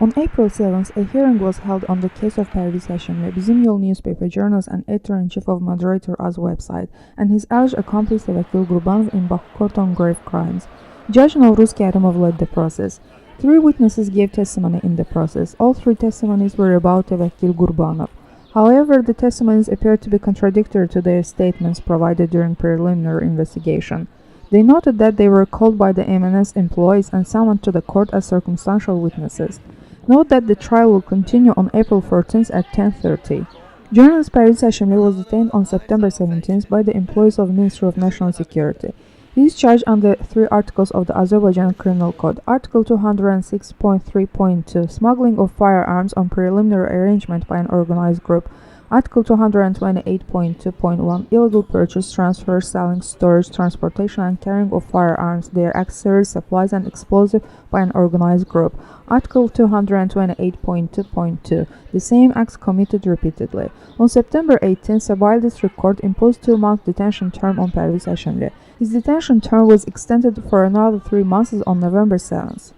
On April 7th, a hearing was held on the case of Perviz Hashemli, Bizim Yol newspaper journalist and editor-in-chief of Moderator Az website, and his alleged accomplice Tevekkül Gurbanov in court on grave crimes. Judge Novruz Karimov led the process. 3 witnesses gave testimony in the process. All 3 testimonies were about Tevekkül Gurbanov. However, the testimonies appeared to be contradictory to their statements provided during preliminary investigation. They noted that they were called by the MNS employees and summoned to the court as circumstantial witnesses. Note that the trial will continue on April 14th at 10:30. Journalist Perviz Hashemli was detained on September 17th by the employees of the Ministry of National Security. He is charged under 3 articles of the Azerbaijan Criminal Code. Article 206.3.2 Smuggling of firearms on preliminary arrangement by an organized group. Article 228.2.1 Illegal purchase, transfer, selling, storage, transportation and carrying of firearms, their accessories, supplies and explosives by an organized group. Article 228.2.2 The same acts committed repeatedly. On September 18, Sabah District Court imposed 2-month detention term on Perviz Hashemli. His detention term was extended for another 3 months on November 7th.